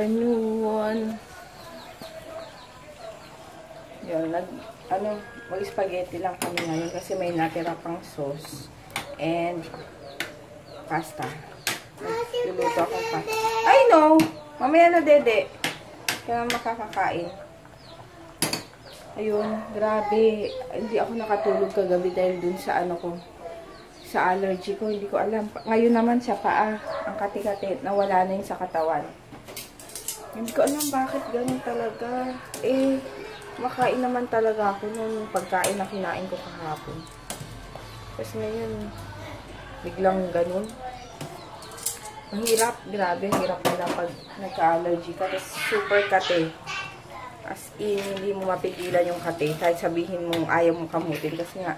new one. Yun, mag-spaghetti lang kami ngayon kasi may natira pang sauce and pasta. Luluto akong pasta. I know! Mamaya na, dede. Kaya makakakain. Ayun, grabe. Hindi ako nakatulog kagabi dahil dun sa ano ko. Sa allergy ko, hindi ko alam. Ngayon naman sa paa, ang kati-kati, nawala na yun sa katawan. Hindi ko alam bakit ganun talaga. Makain naman talaga ako nung pagkain na kinain ko kahapon. Tapos ngayon, biglang ganun. Ang hirap, grabe, hirap pala pag nagka-allergy ka. Tapos super kate. As in, hindi mo mapigilan yung kate. Kahit sabihin mo ayaw mo kamutin. Kasi nga,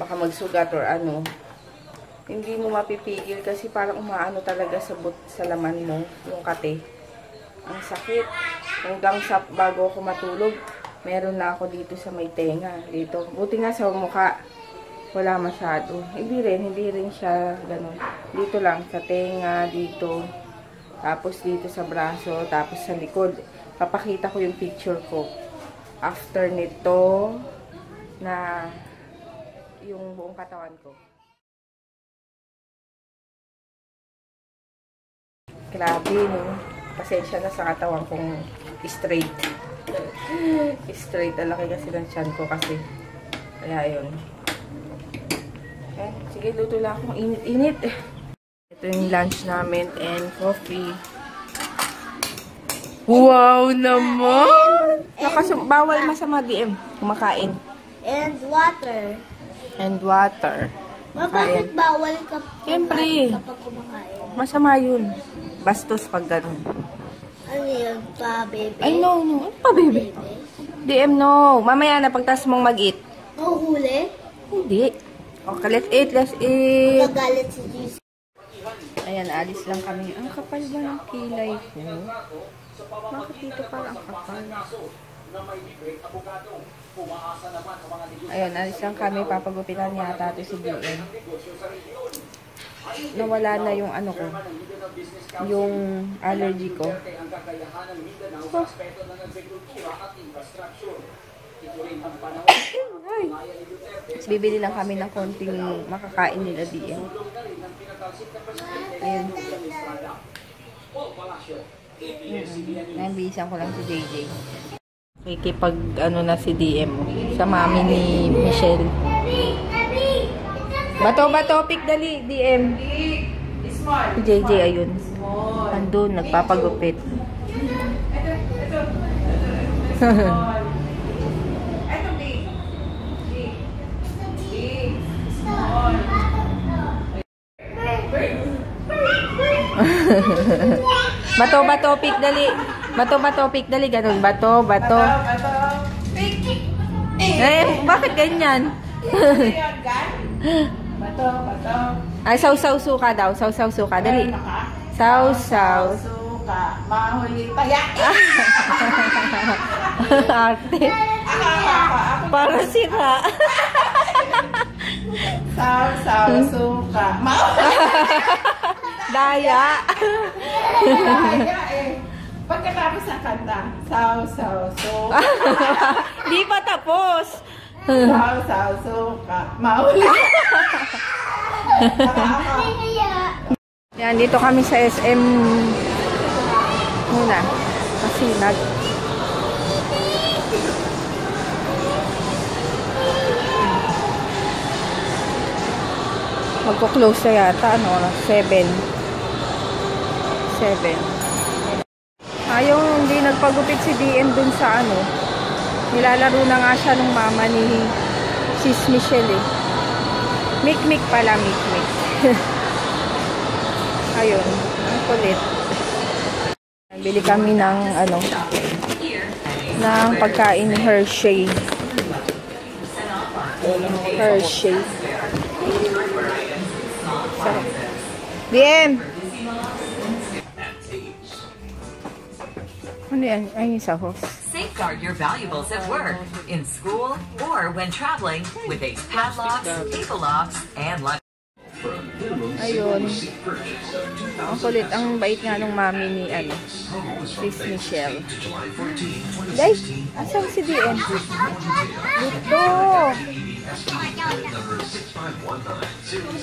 baka magsugat or ano. Hindi mo mapipigil kasi parang umaano talaga sa laman mo, yung kate. Ang sakit. Hanggang sa bago ako matulog, meron na ako dito sa may tenga. Dito. Buti nga sa mukha. Wala masyado. Hindi rin siya ganun. Dito lang, sa tenga, dito. Tapos dito sa braso, tapos sa likod. Papakita ko yung picture ko. After nito, na yung buong katawan ko. Grabe, no? Pasensya na sa katawan kong straight. Straight, alaki kasi ng tiyan ko kasi. Kaya yun. Okay, sige, luto lang akong init-init. Ito yung lunch namin and coffee. Wow naman! Bawal masama DM. Kumakain. And water. And water. Bakit bawal kapag kumakain? Masama yun. Bastos pag ganun. Ano yun? Pa-baby? Ay, no. Ano pa, baby? DM, no. Mamaya na pagtas mong mag-eat. Mahuhuli? Hindi. Okay, let's eat. Let's eat. Magagalit si Jesus. Ayan, alis lang kami. Ang kapal ba ng kilay ko? Bakit dito parang ang kapal? Ayun, alis lang kami. Papagupitan yata ito si DM. Nawala na yung ano ko. Yung allergy ko. Ay. Bibili lang kami ng konting makakain nila DM. Ayun. Nabihisan ko lang si JJ. Kikipag ano na si DM sa mami ni Michelle. Bato, pick dali, DM. Si JJ, ayun. Andun, nagpapagupit. Bato, pick dali. Bato, pick dali. Ganun, bato. Bakit ganyan? Bato. Ay, saw-saw suka daw. Saw-saw suka. Dali. Saw-saw suka. Mahuli paya. Arte. Para sira. Saw-saw suka. Daya. Daya eh. Pagkatapos ng kanta, saw-saw suka. Di pa tapos. Saw-saw suka. Mahuli. Yan, dito kami sa SM muna. Kasi magko-close na yata. Ano, 7. Yung hindi nagpagupit si DM dun sa ano. Nilalaro na nga siya ng mama ni Sis Michelle eh. Mik-mik pala, mik-mik. Ayun, ang kulit. Bili kami ng ano, ng pagkain ni Hershey. Hershey. Sarap. DM! Ano yan? Ay, sahos. Safeguard your valuables at work, in school, or when traveling with Ace padlocks, cable locks, and lock. Ayun. Ang kulit. Ang bait nga nung mami ni, Sis Michelle. Guys, asan si DM? Dito.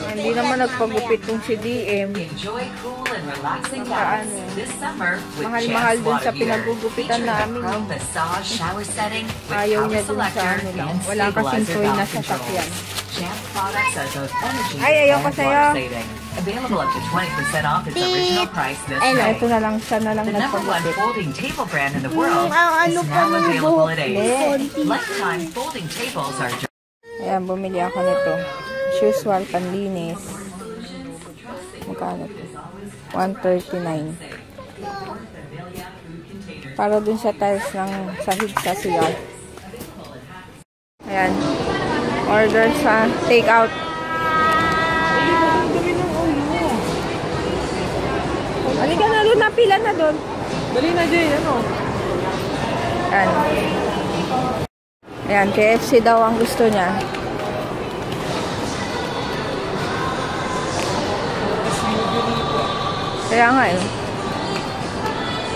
Hindi naman nagpagupit tong si DM. Enjoy cool and relaxing baths this summer with Mahal-mahal dun sa pinagugupitan namin. Pro massage shower setting with Ayaw power niya dun sa selector lang. and Wala kasing stabilizer toy na valve sasakyan. controls. Champ products are both energy Ay, ayaw ko and sa'yo. water saving. Available up to 20% off its original price this May. Ito na lang, siya na lang The #1 nagpagupit. folding table brand in the world ano is pa now ng available at buhok? Ace. Lifetime folding tables are Ayan, bumili ako nito. Usual panlinis. Magkano ito? 139. Para dun sa tiles ng sahig sa siyaw. Ayan. Order sa take out. Halika na doon, napila na doon. Dali na Jay, Ayan. Ayan, KFC daw ang gusto niya. Kaya nga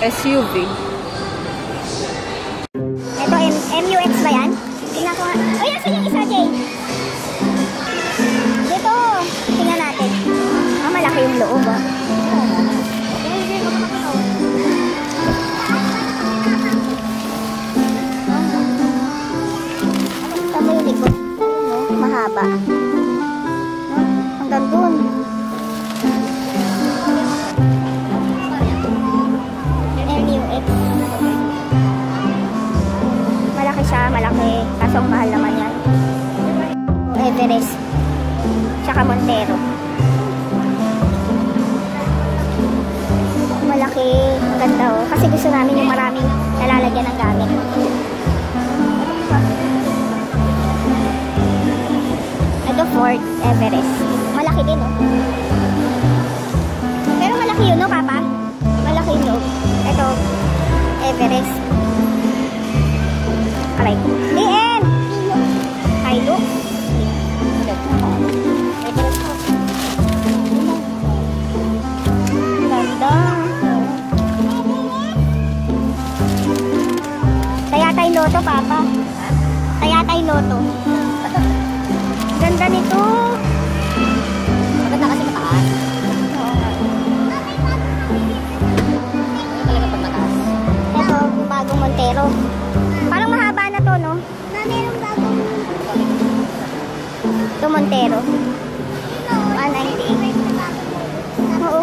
SUV. Ito, MUX ba yan? Tingnan ko nga. Ay, nasa yung isa, Jay? Dito. Tingnan natin. Malaki yung loob, Tama yung likod. Mahaba. Hanggang dun. MUX. Malaki siya, malaki. Kaso ang mahal naman yan. Everest. Tsaka Montero. Malaki. Ang ganda Kasi gusto namin yung maraming nalalagyan ng gamit. Ito Ford Everest. Malaki din Pero malaki yun Papa? Malaki yun Ito Everest. Aray. DN! Hilux. Ganda. Tayatay Lotto, Papa. Tayatay Lotto. Ganda nito. Maganda kasi mataas. Talaga pag mataas. Ito, bagong Montero. Parang mahaba na to, no? Merong bagong ito Montero. 198. Oo.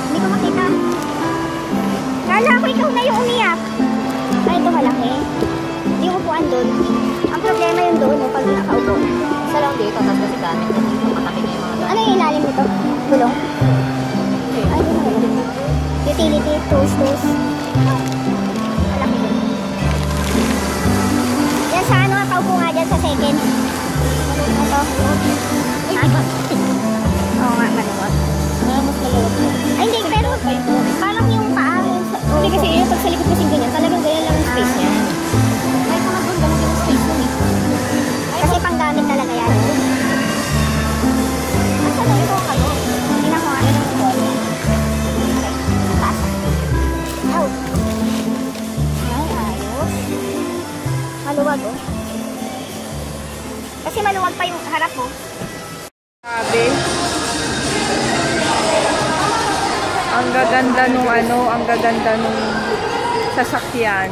Hindi ko makita. Kala ko ikaw na yung umiyak. Ay, ito malaki. Yung upuan doon. Ang problema yung doon, pag nakaupo. Isa lang dito, tapos kasi gamit. Kasi makatabi niya yung mga. Ano yung ilalim nito? Gulong? Ay, ito na. Utility, tools. Malaki din. Yan sa paupo nga dyan sa second. Ito. Ay, diba? Oo nga, maluwag. Mas maluwag. Ay, hindi, pero parang yung paa. Hindi kasi yun, pag sa likod kasi ganyan, talagang ganyan lang yung space niya. Kahit mga doon, ganun yung space mo Kasi panggamit talaga yan. Asa na yung kalo? Hindi na ko nga rin yung ball. Pasa. Out. Ay, ayos. Maluwag Kasi maluwag pa yung harap Sabi. Ang gaganda nung sasakyan.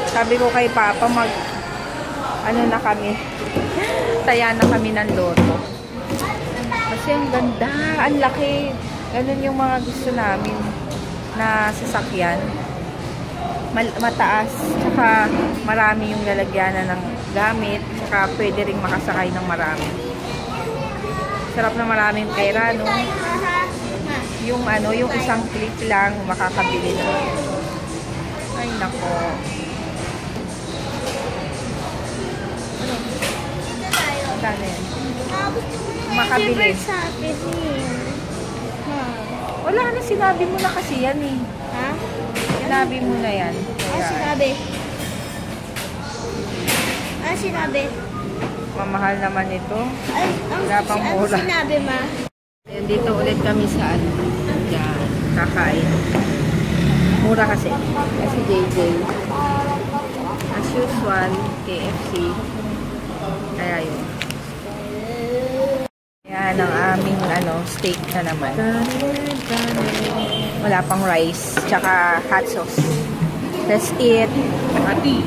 Sabi ko kay Papa na kami. Taya na kami ng Lotto. Kasi ang ganda, ang laki. Ganun yung mga gusto namin na sasakyan. Mataas, tsaka marami yung lalagyanan ng gamit, tsaka pwede ring makasakay ng marami. Sarap na maraming pera, no? Yung isang click lang, makakabili na. Ay, nako. Magkano yan? Makabili. Wala na, sinabi mo na kasi yan eh. Ha? Sinabi mo na yan. Ano sinabi? Ano sinabi? Mamahal naman ito. Ay, Wala pang mura. sinabi, ma? Ayan, dito ulit kami sa ano. Yan, kakain. Mura kasi. Kasi JJ. As usual, KFC. Kaya yun. Yan ang aming steak na naman. Wala pang rice. Tsaka hot sauce. Let's eat. Ati.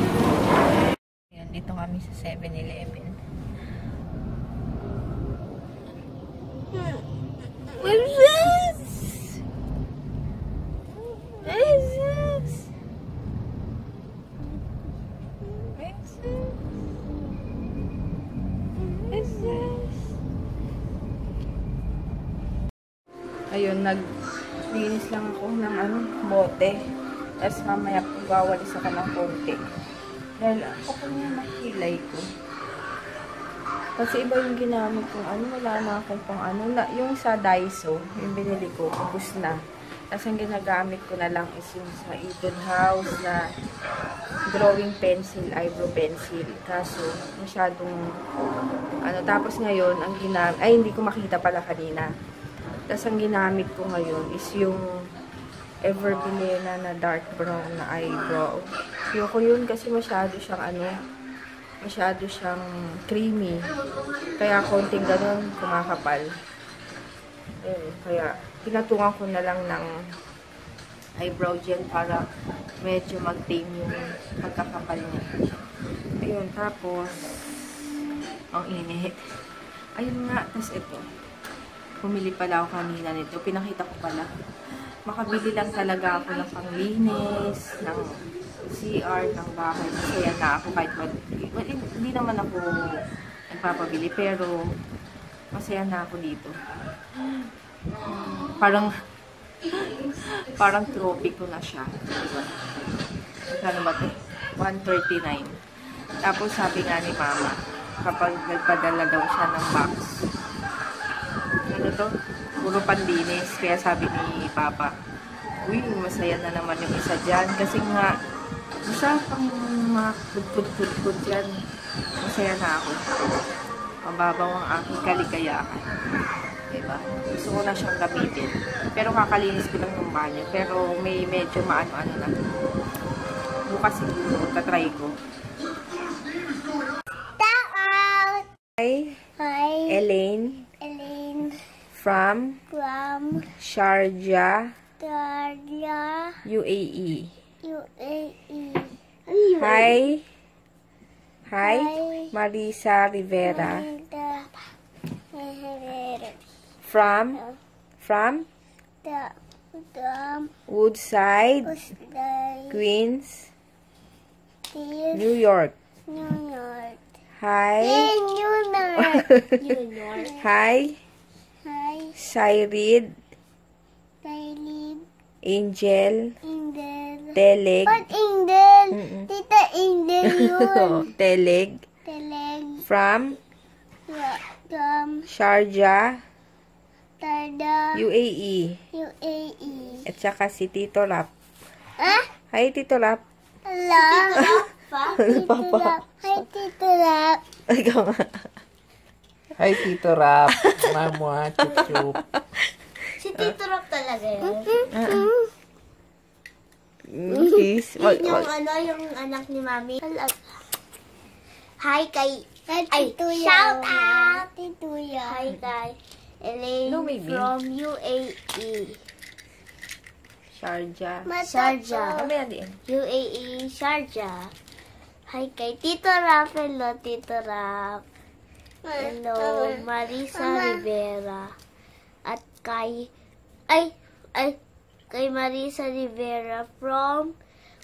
Yan, dito kami sa 7-Eleven. What is this? What is this? What is this? What is this? Ayun, naglinis lang ako ng bote. Tapos mamaya pagwawalis ako ng konti. Dahil ako pa niya makilay ko. Kasi iba yung ginamit kong wala na akong pang yung sa Daiso, yung binili ko, ubus na. Tapos ang ginagamit ko na lang is yung sa Eton House na drawing pencil, eyebrow pencil. Kaso, masyadong, tapos ngayon, ang ginamit, hindi ko makita pala kanina. Tapos ang ginamit ko ngayon is yung Everbilena na dark brown na eyebrow. Ayoko yun kasi masyado siyang masyado siyang creamy. Kaya konting ganun, kumakapal. Kaya pinatungan ko na lang ng eyebrow gel para medyo mag-tame yung pagkakapal niya. Ayun, tapos ang init. Ayun nga, tapos ito. Pumili pala ako kanina nito. Pinakita ko pala. Makabili lang talaga ako ng panglinis, ng CR, ng bahay. Masaya na ako kahit hindi naman ako nagpapabili, pero masaya na ako dito. Parang trophy ko na siya. Diba? Ano ba ito? 139. Tapos sabi nga ni Mama, kapag nagpadala daw siya ng box, puro pandinis. Kaya sabi ni Papa, uy, masaya na naman yung isa dyan. Kasi nga, masapang mga pud-pud-pud yan. Masaya na ako. Mababaw ang aking kaligayahan. Diba? Gusto ko na siyang gamitin. Pero kakalinis ko lang ng banyo. Pero may medyo maano-ano na. Bukas siguro, tatry ko. Hi. Hi. Elaine. Elaine. From Sharjah, UAE. Hi. Hi. Marisa Rivera. From Woodside, Queens, New York. Hi. Hi. Syrid, Angel, Teleg, Tita Angel yun. Teleg, from Sharjah, UAE. At saka si Tito Rap. Hi, Tito Rap. Hello. Papa. Hi, Tito Rap. Ikaw nga. Hi, Tito Rap. Mama, chup-chup. Si Tito Rap talaga yun. Please. Yung yung anak ni Mami. Hi kay... shout out! Tituya. Hi kay Elaine from UAE. Sharjah. Sharjah. Ano yan din? UAE, Sharjah. Hi kay Tito Rap. Hello, Tito Rap. Hello, Marisa Rivera. At kay... kay Marisa Rivera from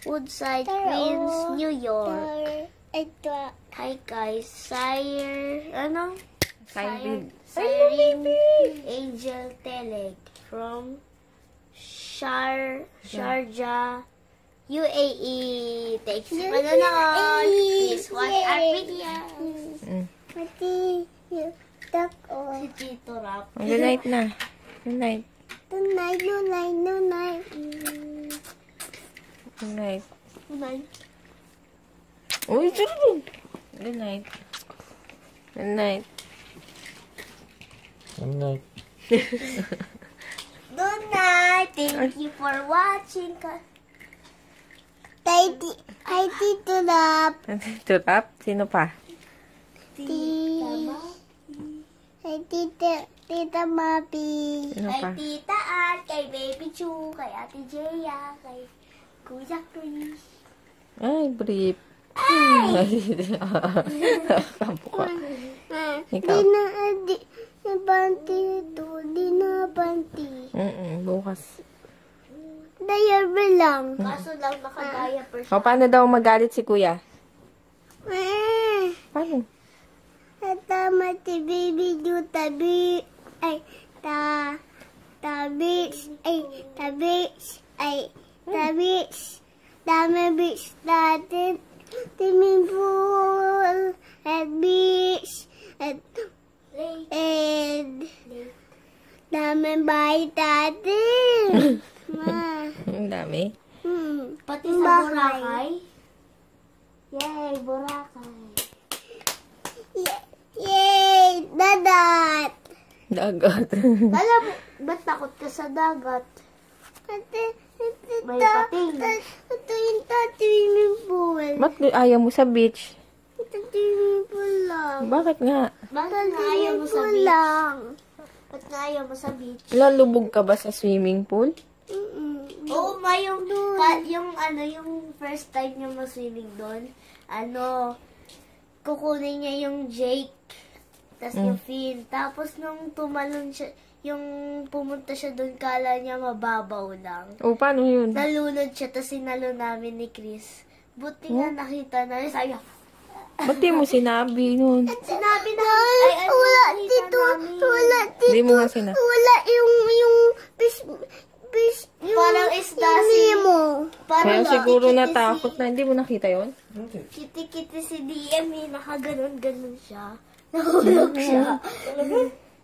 Woodside, Queens, New York. Hi guys, Syrin Angel Teleg from Sharjah, UAE. Thanks for panonood. Please watch our videos. Si Tito Rap. Good night na. Good night. Good night. Good night. Good night. Uy, good night. Good night. Good night. Good night. Thank you for watching. Hi, Tito Rap. Tito Rap? Sino pa? Kay Tita Mapi. Sino Kay pa? Tita At, kay Baby Chu, kay Ate Jeya, kay Kuya Chris. Ay, brief. Kampo ka. Ikaw? Di na banti ito. Di na banti. Bukas. Diaper lang. Kaso lang naka-diaper siya. O, paano daw magalit si kuya? Paano? Tama si Baby Chu, tabi. Ay, tabis. Ay, tabis. Ay, tabis. Dami bis natin. Timing pool. At bis. At dami bahay natin. Ang dami. Pati sa Boracay. Yay, Boracay. Yay, dagat. Dagat. Alam mo, ba't takot ka sa dagat? May pating. Ito yung swimming pool. Ba't ayaw mo sa beach? Ito swimming pool lang. Bakit nga? Bakit nga ayaw mo sa beach? Lang. Ba't nga ayaw mo sa beach? Lalubog ka ba sa swimming pool? Oo, yung first time niya mag-swimming doon, kukunin niya yung Jake, tas yung Finn. Tapos nung tumalon siya, yung pumunta siya doon, kala niya mababaw lang. O, paano yun? Nalunod siya, tas sinalo namin ni Chris. Buti nga nakita na, sabi niya, Ba't di mo sinabi nun? sinabi na, wala dito, wala dito. Hindi mo nga sinabi. Wala yung fish, yung parang isda si Nemo. Kaya Parang siguro natakot na. Hindi mo nakita yon? Kiti-kiti si DM eh. Nakaganon-ganon siya. Nahulog siya.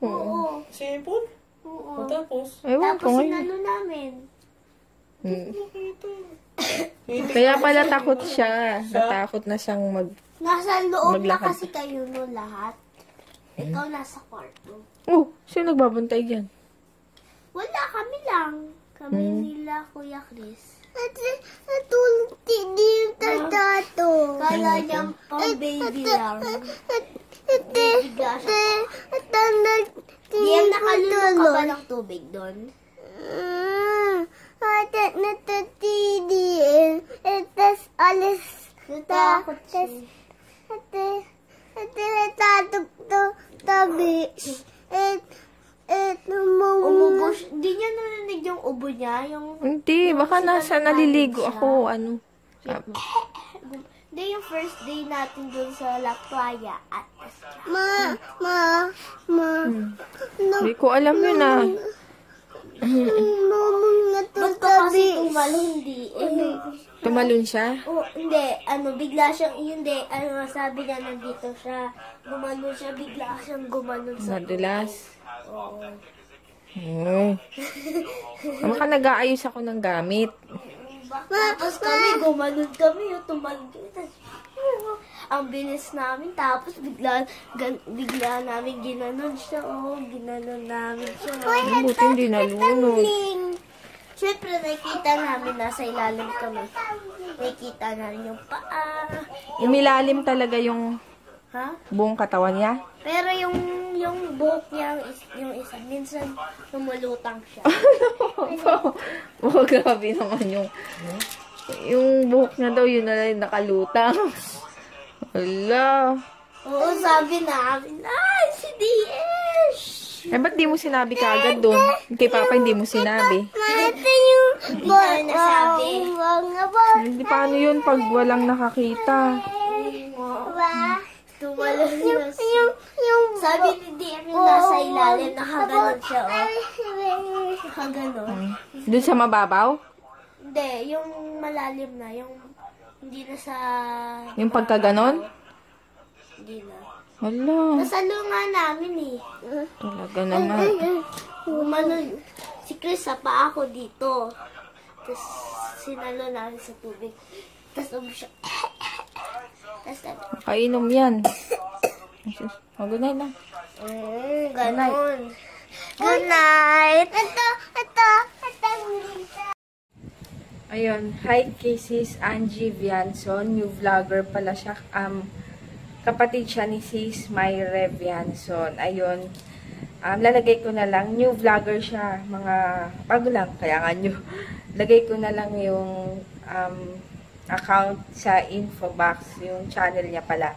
Oo. Simple? Oo. Tapos? Ewan ko Tapos ngayon. sinalo namin. Kaya pala takot siya. Natakot na siyang Nasa loob na Maglakad. kasi kayo no lahat. Ikaw nasa kwarto. Oh, sino nagbabantay dyan? Wala, kami lang. Kami nila, Kuya Chris. Natulog hindi yung tatato. Kala niya pang baby lang. Bigla siya. DM, nakalulong ka ba ng tubig doon? Tapos alis. Natakot siya. Tatok to tabi. Umubo siya. Di niya narinig yung ubo niya. Yung Hindi, baka nasa naliligo ako. Ano? Hindi, yung first day natin doon sa La Playa at Ma. Hindi ko alam yun ah. Mamang Ba't ka kasi natutabi. tumalon, hindi? Tumalon siya? Oh, hindi. Bigla siyang, hindi. Sabi niya nandito siya. Gumanon siya, bigla siyang gumanon sa Nadulas. Oo. Baka nag-aayos ako ng gamit. Tapos kami, gumanon kami, yung tumalon kami. Ang bilis namin, tapos bigla namin ginanon siya, ginanon namin siya. Buti hindi nalunod. Siyempre, nakikita namin nasa ilalim kami. Nakikita namin yung paa. Umilalim talaga yung Ha? buong katawan niya. Pero yung buhok niya, yung isa, minsan lumulutang siya. Oh, grabe naman yung buhok niya daw, yun na lang nakalutang. Hala. Oo, sabi namin, ay, si DS! Eh, ba't di mo sinabi kaagad doon? Kay Papa, hindi mo sinabi. Ito yung Hindi na nasabi. Hindi, paano yun pag walang nakakita? Tumalon na siya. yung Sabi ni DM yung nasa ilalim, nakaganon siya, Nakaganon. Doon sa mababaw? Hindi, yung malalim na, yung hindi na sa... Yung pagkaganon? Hindi na. Hala. Nasa lunga namin eh. Talaga naman. Gumanon. Si Chris, sa paa ko dito. Tapos, sinalo namin sa tubig. Tapos, siya. Tapos, Kainom yan. Oh, good night na. Ganon. Good night. Ito. Ayun, hi kay sis Angie Vianson, new vlogger pala siya. Kapatid siya ni sis Myre Vianson. Ayun, lalagay ko na lang, new vlogger siya, mga bago lang, kaya nga new. Lagay ko na lang yung account sa info box, yung channel niya pala.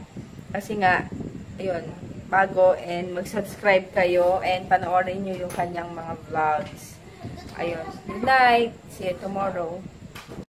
Kasi nga, ayun, bago, and mag-subscribe kayo and panoorin nyo yung kanyang mga vlogs. Ayun, good night, see you tomorrow.